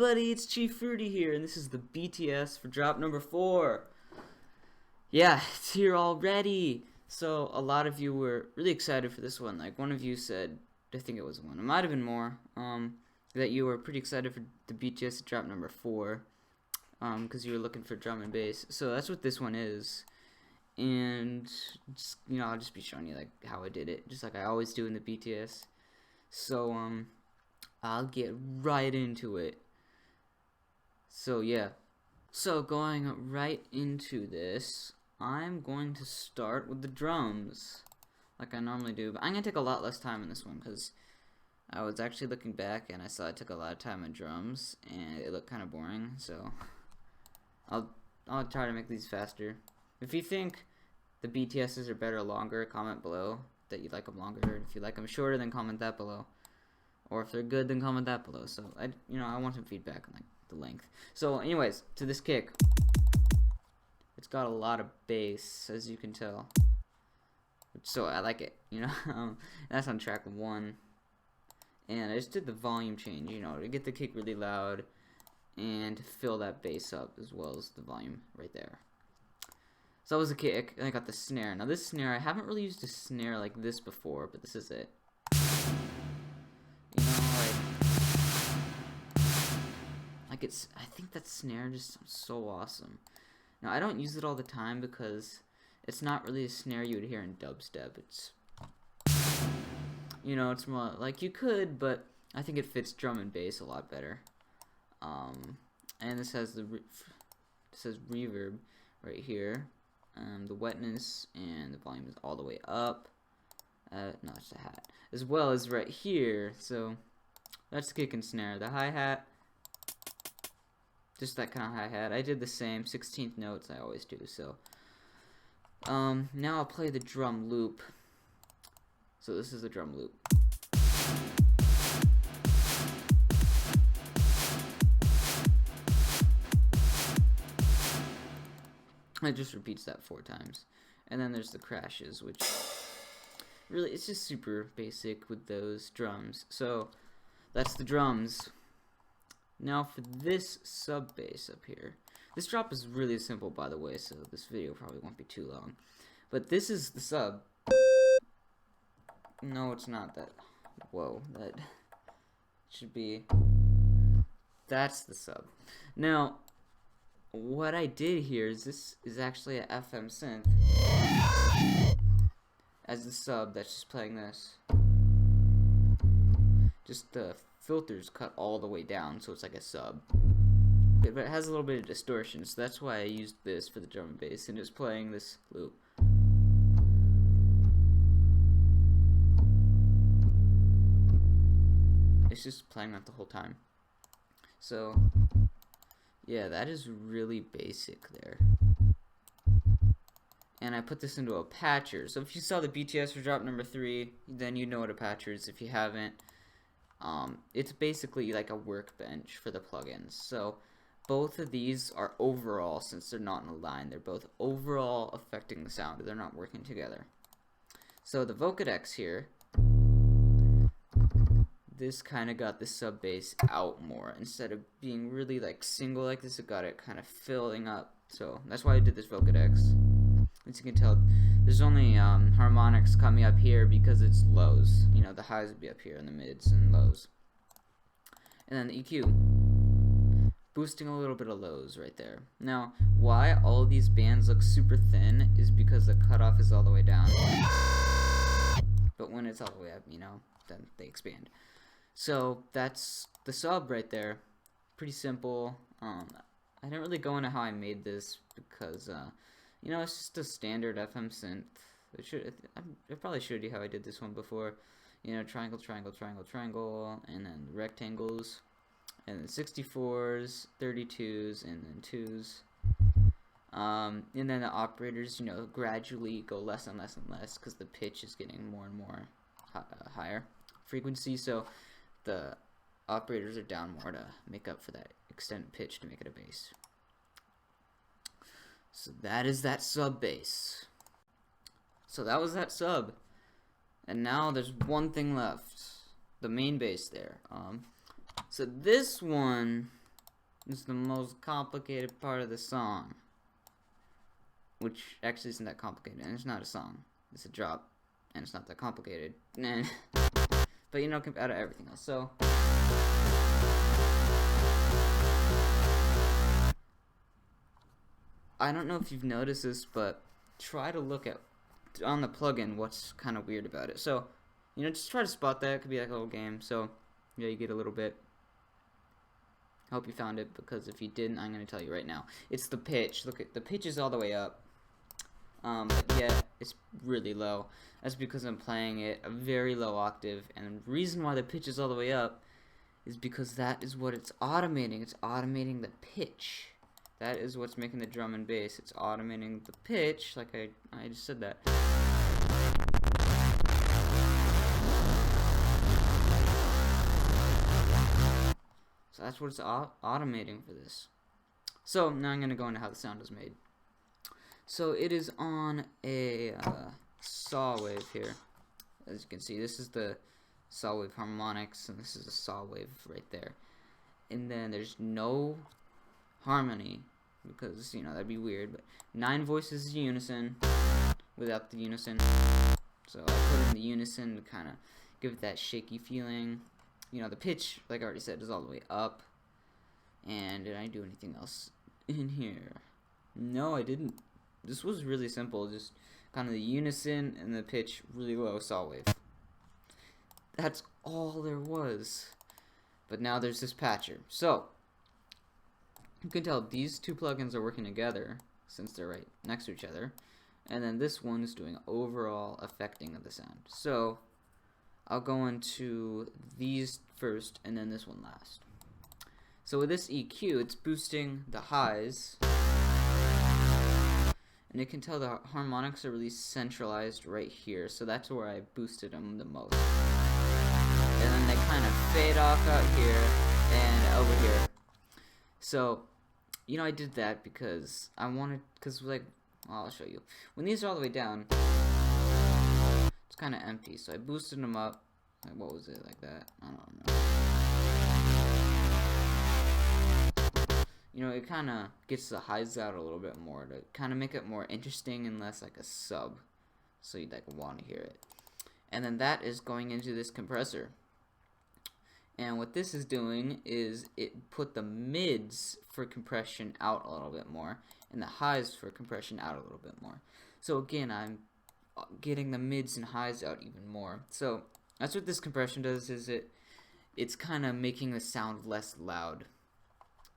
everybody, it's Chief Fruity here, and this is the BTS for drop number 4. Yeah, it's here already. So a lot of you were really excited for this one. Like one of you said, I think it was one, it might have been more, that you were pretty excited for the BTS to drop number 4, because you were looking for drum and bass. So that's what this one is. And just, I'll just be showing you like how I did it, just like I always do in the BTS. So I'll get right into it. So yeah, so going right into this, I'm going to start with the drums like I normally do, but I'm gonna take a lot less time on this one because I was actually looking back and I saw I took a lot of time on drums and it looked kind of boring. So I'll try to make these faster. If you think the BTS's are better longer, comment below that you like them longer. If you like them shorter, then comment that below. Or if they're good, then comment that below. So I want some feedback on like the length. So anyways, to this kick, it's got a lot of bass, as you can tell. So I like it, that's on track 1. And I just did the volume change, to get the kick really loud and to fill that bass up as well as the volume right there. So that was the kick, and I got the snare. Now this snare, I haven't really used a snare like this before, but this is it. I think that snare just sounds so awesome. Now I don't use it all the time because it's not really a snare you would hear in dubstep. It's it's more like you could, but I think it fits drum and bass a lot better. And this has says reverb right here. The wetness and the volume is all the way up. No, it's a hat as well as right here. So that's the kick and snare. The hi-hat, just that kind of hi-hat. I did the same 16th notes I always do. So now I'll play the drum loop. So this is the drum loop. It just repeats that 4 times. And then there's the crashes, which really, it's just super basic with those drums. So that's the drums. Now for this sub bass up here. This drop is really simple, by the way, so this video probably won't be too long. But this is the sub. No, it's not that. Whoa, that should be. That's the sub. Now, what I did here is this is actually a FM synth as the sub that's just playing this. Just the filters cut all the way down, so it's like a sub. But it has a little bit of distortion, so that's why I used this for the drum and bass and just playing this loop. It's just playing that the whole time. So yeah, that is really basic there. And I put this into a patcher. So if you saw the BTS for drop number 3, then you know what a patcher is. If you haven't, it's basically like a workbench for the plugins. So both of these are overall, since they're not in a line, they're both overall affecting the sound. They're not working together. So the Vocodex here, this kind of got the sub bass out more. Instead of being really like single like this, it got it kind of filling up. So that's why I did this Vocodex. As you can tell, there's only harmonics coming up here because it's lows. The highs would be up here and the mids and lows. And then the EQ, boosting a little bit of lows right there. Now, why all these bands look super thin is because the cutoff is all the way down. But when it's all the way up, then they expand. So that's the sub right there. Pretty simple. I didn't really go into how I made this because it's just a standard FM synth. I probably showed you how I did this one before. Triangle, triangle, triangle, triangle, and then rectangles, and then 64s, 32s, and then 2s. And then the operators, gradually go less and less and less because the pitch is getting more and more higher frequency. So the operators are down more to make up for that extended pitch to make it a bass. So that is that sub bass. So that was that sub. And now there's one thing left. The main bass there. So this one is the most complicated part of the song. Which actually isn't that complicated, and it's not a song. It's a drop, and it's not that complicated. But you know, out of everything else. So I don't know if you've noticed this, but try to look at on the plugin what's kind of weird about it. So, you know, just try to spot that. It could be like a little game. So, yeah, you get a little bit. I hope you found it, because if you didn't, I'm going to tell you right now. It's the pitch. Look, at the pitch is all the way up. But yet, it's really low. That's because I'm playing it a very low octave. And the reason why the pitch is all the way up is because that is what it's automating. It's automating the pitch. That is what's making the drum and bass. It's automating the pitch, like I just said that. So that's what it's automating for this. So now I'm going to go into how the sound is made. So it is on a saw wave here. As you can see, this is the saw wave harmonics, and this is a saw wave right there. And then there's no harmony, because, you know, that'd be weird, but 9 voices is unison without the unison. So I put in the unison to kind of give it that shaky feeling. You know, the pitch, like I already said, is all the way up. And did I do anything else in here? No, I didn't. This was really simple, just kind of the unison and the pitch really low saw wave. That's all there was. But now there's this patcher. So you can tell these two plugins are working together since they're right next to each other. And then this one is doing overall affecting of the sound. So I'll go into these first and then this one last. So with this EQ, it's boosting the highs. And you can tell the harmonics are really centralized right here. So that's where I boosted them the most. And then they kind of fade off out here and over here. So, you know, I did that because I wanted, like, well, I'll show you. When these are all the way down, it's kind of empty. So I boosted them up. Like, what was it, like that? I don't know. You know, it kind of gets the highs out a little bit more to kind of make it more interesting and less like a sub. So you'd like want to hear it. And then that is going into this compressor. And what this is doing is it put the mids for compression out a little bit more and the highs for compression out a little bit more. So again, I'm getting the mids and highs out even more. So that's what this compression does, is it's kind of making the sound less loud.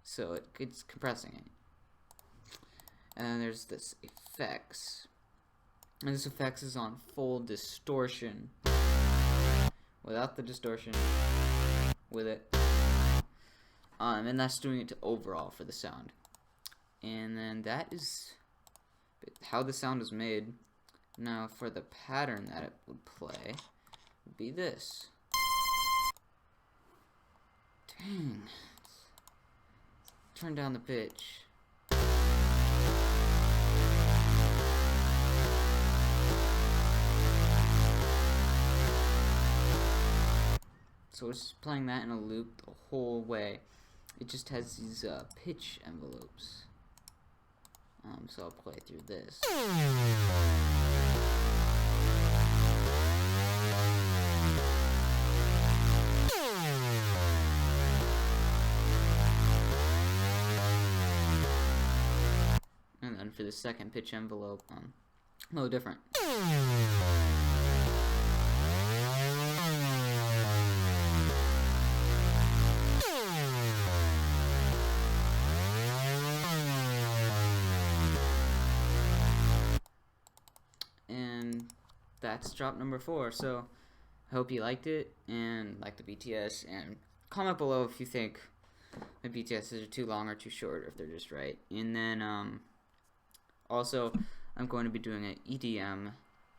So it's compressing it. And then there's this effects. And this effects is on full distortion. Without the distortion. With it. And that's doing it to overall for the sound. And then that is how the sound is made. Now for the pattern that it would play would be this. Dang. Turn down the pitch. So it's just playing that in a loop the whole way. It just has these pitch envelopes. So I'll play through this. And then for the second pitch envelope, a little different. And that's drop number 4. So I hope you liked it and liked the BTS, and comment below if you think the BTS are too long or too short, or if they're just right. And then also I'm going to be doing an EDM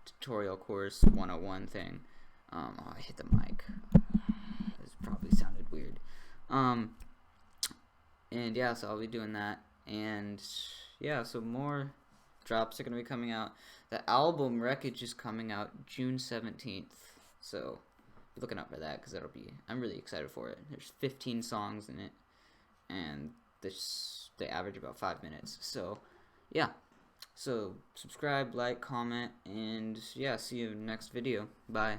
tutorial course 101 thing. Oh, I hit the mic. This probably sounded weird. And yeah, so I'll be doing that. And yeah, so more drops are going to be coming out. The album Wreckage is coming out June 17th. So be looking out for that, because I'm really excited for it. There's 15 songs in it. And they average about 5 minutes. So yeah, so subscribe, like, comment, and yeah, see you in the next video. Bye.